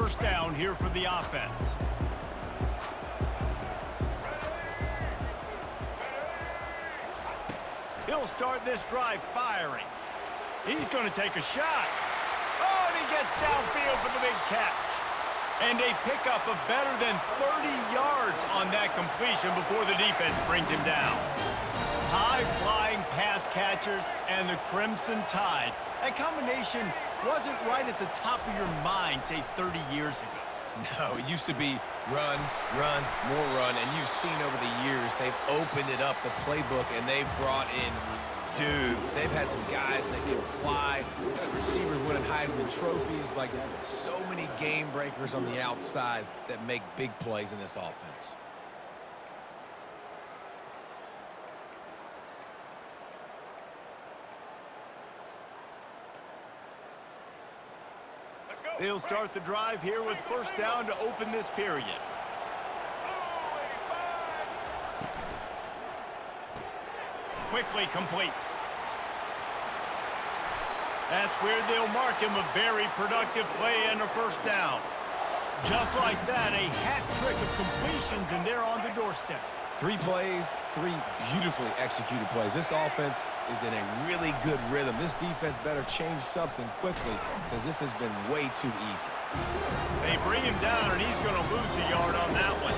first down here for the offense. He'll start this drive firing. He's going to take a shot. Oh, and he gets downfield for the big catch. And a pickup of better than 30 yards on that completion before the defense brings him down. High-flying pass catchers and the Crimson Tide. That combination wasn't right at the top of your mind, say, 30 years ago. No, it used to be run, run, more run, and you've seen over the years they've opened it up, the playbook, and they've brought in dudes. They've had some guys that can fly, receivers winning Heisman trophies, like so many game breakers on the outside that make big plays in this offense. They'll start the drive here with first down to open this period. Quickly complete. That's where they'll mark him a very productive play and a first down. Just like that, a hat trick of completions, and they're on the doorstep. 3 plays, 3 beautifully executed plays. This offense is in a really good rhythm. This defense better change something quickly because this has been way too easy. They bring him down, and he's going to lose a yard on that one.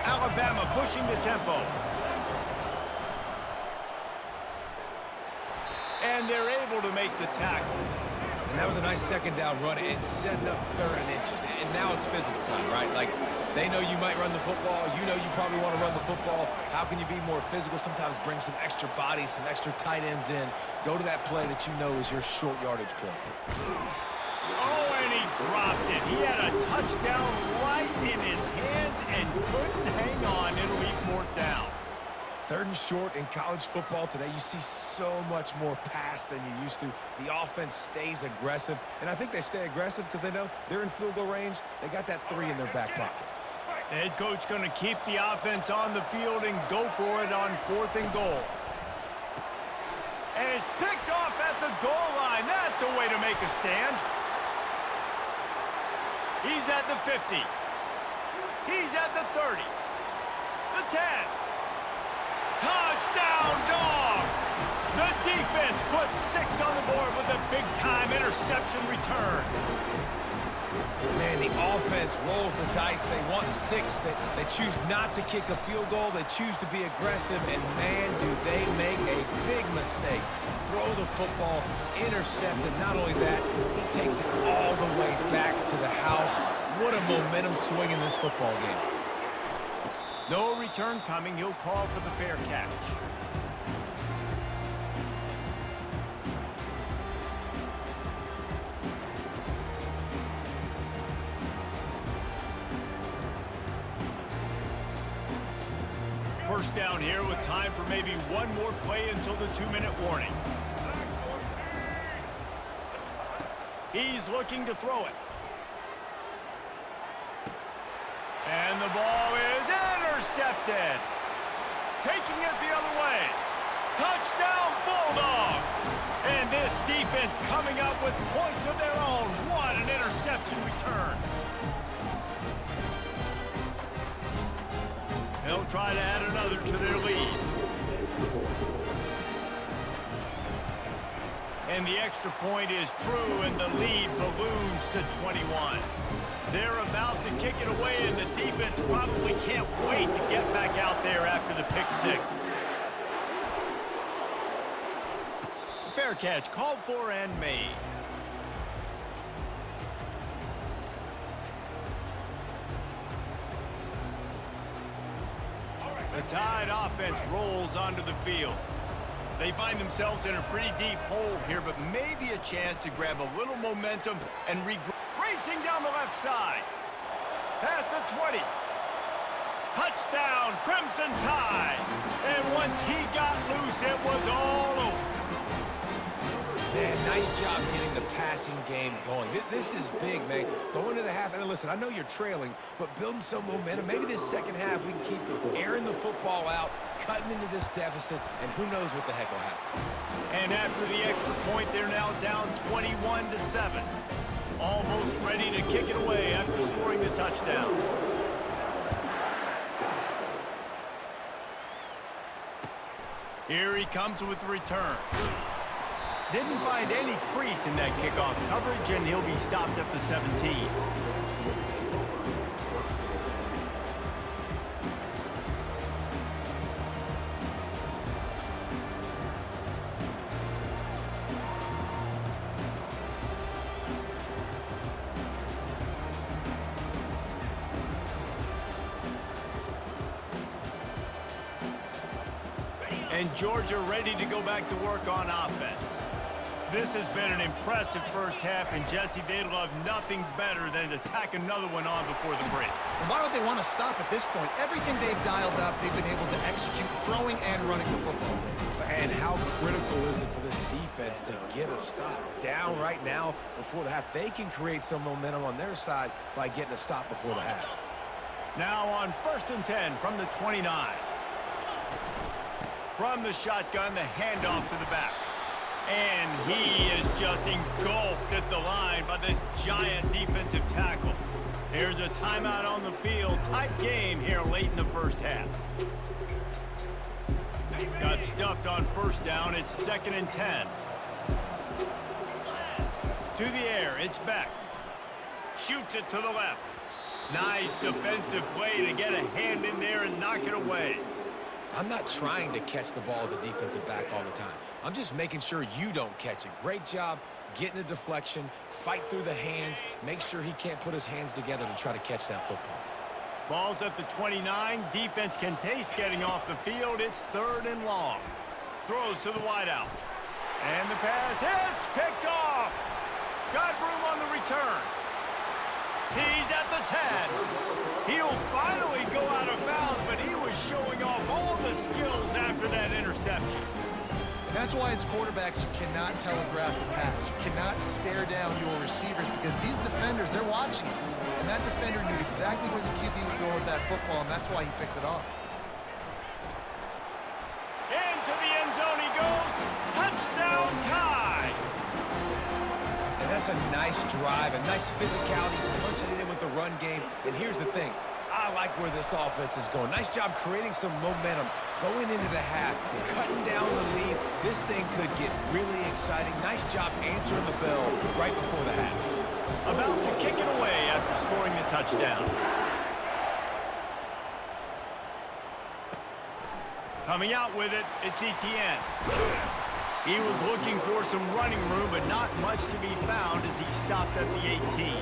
Alabama pushing the tempo. And they're able to make the tackle. And that was a nice second down run and setting up 3rd and inches. And now it's physical time, right? Like, they know you might run the football. You know you probably want to run the football. How can you be more physical? Sometimes bring some extra bodies, some extra tight ends in. Go to that play that you know is your short yardage play. Oh, and he dropped it. He had a touchdown right in his hands and couldn't hang on. It'll be 4th down. 3rd and short in college football today. You see so much more pass than you used to. The offense stays aggressive, and I think they stay aggressive because they know they're in field goal range. They got that 3 in their back pocket. The head coach going to keep the offense on the field and go for it on 4th and goal. And it's picked off at the goal line. That's a way to make a stand. He's at the 50. He's at the 30. The 10. Touchdown, Dogs! The defense puts 6 on the board with a big-time interception return. Man, the offense rolls the dice. They want 6. They choose not to kick a field goal. They choose to be aggressive, and man, do they make a big mistake. Throw the football, intercepted. Not only that, he takes it all the way back to the house. What a momentum swing in this football game. No return coming. He'll call for the fair catch. First down here with time for maybe one more play until the 2-minute warning. He's looking to throw it. And the ball is intercepted. Taking it the other way. Touchdown, Bulldogs! And this defense coming up with points of their own. What an interception return. They'll try to add another to their lead. And the extra point is true, and the lead balloons to 21. They're about to kick it away, and the defense probably can't wait to get back out there after the pick 6. Fair catch called for and made. The Tide offense rolls onto the field. They find themselves in a pretty deep hole here, but maybe a chance to grab a little momentum and racing down the left side. Past the 20. Touchdown, Crimson Tide. And once he got loose, it was all over. Man, nice job getting the passing game going. This is big, man. Going to the half, and listen, I know you're trailing, but building some momentum. Maybe this second half we can keep airing the football out, cutting into this deficit, and who knows what the heck will happen. And after the extra point, they're now down 21-7. Almost ready to kick it away after scoring the touchdown. Here he comes with the return. Didn't find any crease in that kickoff coverage, and he'll be stopped at the 17. And Georgia ready to go back to work on offense. This has been an impressive first half, and Jesse, they'd love nothing better than to tack another one on before the break. And why would they want to stop at this point? Everything they've dialed up, they've been able to execute throwing and running the football. And how critical is it for this defense to get a stop? Down right now before the half. They can create some momentum on their side by getting a stop before the half. Now on 1st and 10 from the 29. From the shotgun, the handoff to the back. And he is just engulfed at the line by this giant defensive tackle. There's a timeout on the field. Tight game here late in the first half. Got stuffed on first down. It's 2nd and 10. To the air, it's Beck. Shoots it to the left. Nice defensive play to get a hand in there and knock it away. I'm not trying to catch the ball as a defensive back all the time. I'm just making sure you don't catch it. Great job getting the deflection, fight through the hands, make sure he can't put his hands together to try to catch that football. Ball's at the 29. Defense can taste getting off the field. It's 3rd and long. Throws to the wideout. And the pass hits, picked off. Got room on the return. He's at the 10. He'll finally go out of bounds, but he was showing off all the skills after that interception. That's why as quarterbacks, you cannot telegraph the pass. You cannot stare down your receivers because these defenders, they're watching it. And that defender knew exactly where the QB was going with that football, and that's why he picked it off. Into the end zone he goes. Touchdown tie. And that's a nice drive, a nice physicality, punching it in with the run game. And here's the thing. I like where this offense is going. Nice job creating some momentum, going into the half, cutting down the lead. This thing could get really exciting. Nice job answering the bell right before the half. About to kick it away after scoring the touchdown. Coming out with it, it's Etienne. He was looking for some running room, but not much to be found as he stopped at the 18.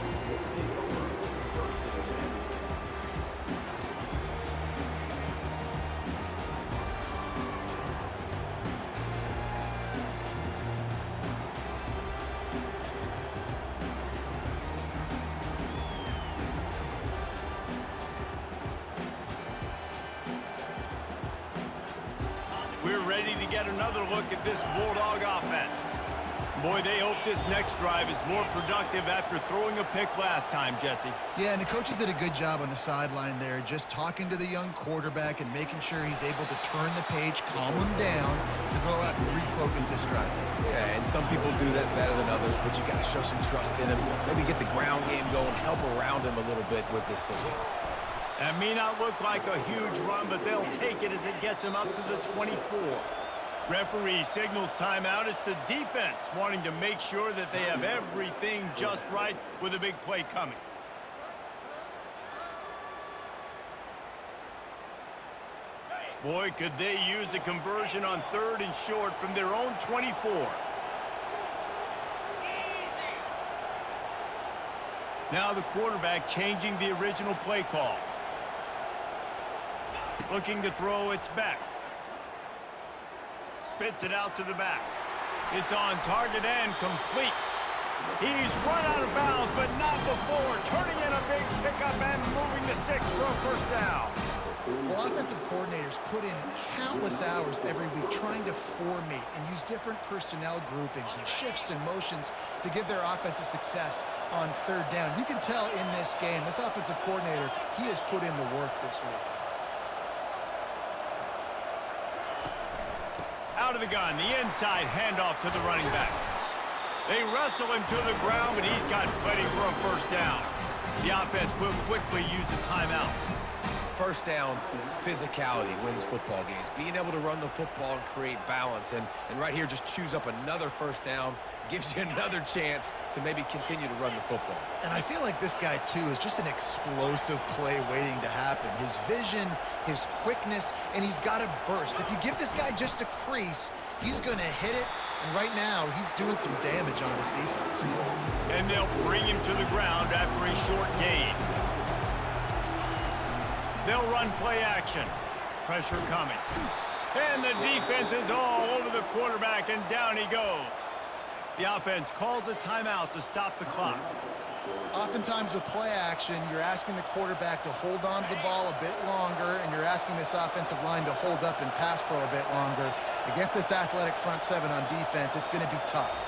We're ready to get another look at this Bulldog offense. Boy, they hope this next drive is more productive after throwing a pick last time, Jesse. Yeah, and the coaches did a good job on the sideline there, just talking to the young quarterback and making sure he's able to turn the page, calm him down, to go out and refocus this drive. Yeah, and some people do that better than others, but you got to show some trust in him. Maybe get the ground game going, help around him a little bit with this system. That may not look like a huge run, but they'll take it as it gets them up to the 24. Referee signals timeout. It's the defense wanting to make sure that they have everything just right with a big play coming. Boy, could they use a conversion on 3rd and short from their own 24. Now the quarterback changing the original play call. Looking to throw, it's back. Spits it out to the back. It's on target and complete. He's run out of bounds, but not before. Turning in a big pickup and moving the sticks for a first down. Well, offensive coordinators put in countless hours every week trying to formate and use different personnel groupings and shifts and motions to give their offense a success on 3rd down. You can tell in this game, this offensive coordinator, he has put in the work this week. Out of the gun, the inside handoff to the running back. They wrestle him to the ground, but he's got plenty for a first down. The offense will quickly use a timeout. First down, physicality wins football games. Being able to run the football and create balance. And right here, just choose up another first down, gives you another chance to maybe continue to run the football. And I feel like this guy, too, is just an explosive play waiting to happen. His vision, his quickness, and he's got a burst. If you give this guy just a crease, he's going to hit it. And right now, he's doing some damage on this defense. And they'll bring him to the ground after a short gain. They'll run play action. Pressure coming. And the defense is all over the quarterback, and down he goes. The offense calls a timeout to stop the clock. Oftentimes with play action, you're asking the quarterback to hold on to the ball a bit longer, and you're asking this offensive line to hold up and pass pro a bit longer. Against this athletic front seven on defense, it's going to be tough.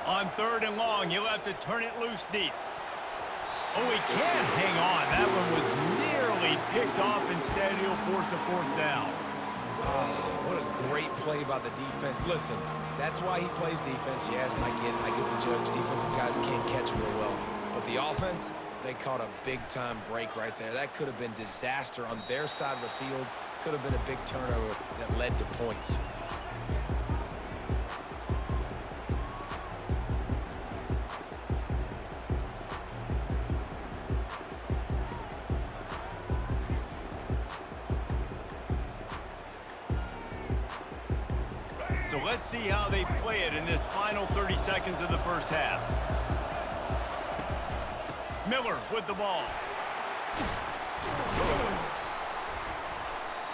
On 3rd and long, you'll have to turn it loose deep. Oh, he can't hang on. That one was nearly picked off. Instead, he'll force a 4th down. Oh, what a great play by the defense. Listen, that's why he plays defense. Yes, I get it. I get the jokes. Defensive guys can't catch real well. But the offense, they caught a big-time break right there. That could have been disaster on their side of the field. Could have been a big turnover that led to points. So let's see how they play it in this final 30 seconds of the first half. Miller with the ball.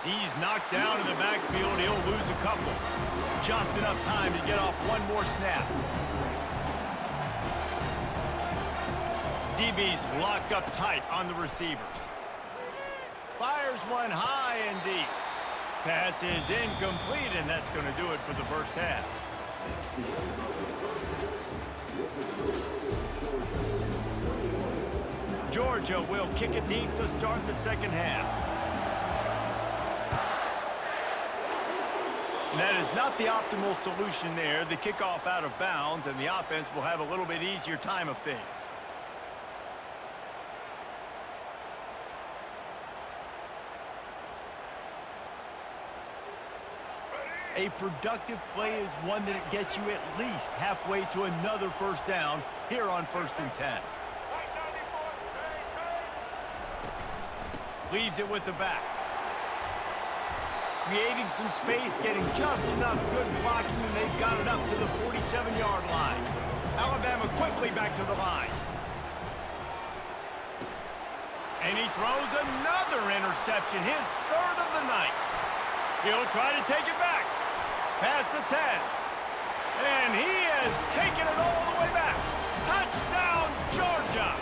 He's knocked down in the backfield. He'll lose a couple. Just enough time to get off one more snap. DB's locked up tight on the receivers. Fires one high and deep. Pass is incomplete, and that's going to do it for the first half. Georgia will kick it deep to start the second half. And that is not the optimal solution there. The kickoff out of bounds, and the offense will have a little bit easier time of things. A productive play is one that gets you at least halfway to another first down here on 1st and 10. Leaves it with the back. Creating some space, getting just enough good blocking, and they've got it up to the 47-yard line. Alabama quickly back to the line. And he throws another interception, his 3rd of the night. He'll try to take it back. Past the 10. And he has taken it all the way back. Touchdown, Georgia!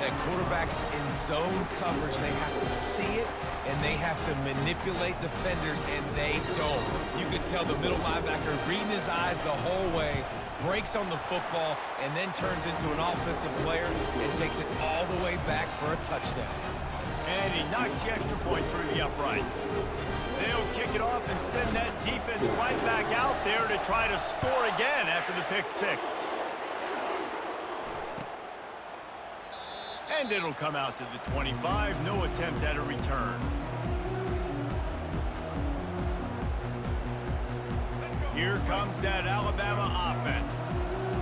And quarterbacks in zone coverage, they have to see it, and they have to manipulate defenders, and they don't. You can tell the middle linebacker reading his eyes the whole way, breaks on the football, and then turns into an offensive player and takes it all the way back for a touchdown. And he knocks the extra point through the uprights. They'll kick it off and send that defense right back out there to try to score again after the pick 6. And it'll come out to the 25. No attempt at a return. Here comes that Alabama offense.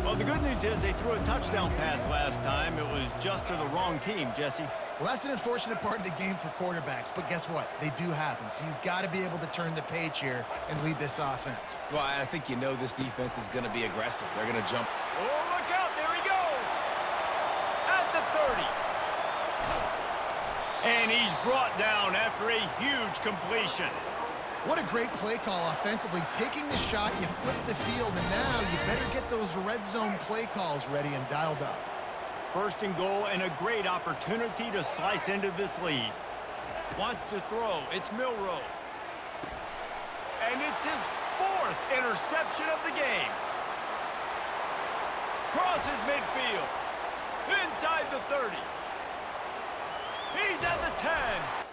Well, the good news is they threw a touchdown pass last time. It was just to the wrong team, Jesse. Well, that's an unfortunate part of the game for quarterbacks, but guess what? They do happen, so you've got to be able to turn the page here and lead this offense. Well, I think you know this defense is going to be aggressive. They're going to jump. Oh, look out. There he goes. At the 30. And he's brought down after a huge completion. What a great play call offensively. Taking the shot, you flip the field, and now you better get those red zone play calls ready and dialed up. 1st and goal, and a great opportunity to slice into this lead. Wants to throw. It's Milroe. And it's his 4th interception of the game. Crosses midfield. Inside the 30. He's at the 10.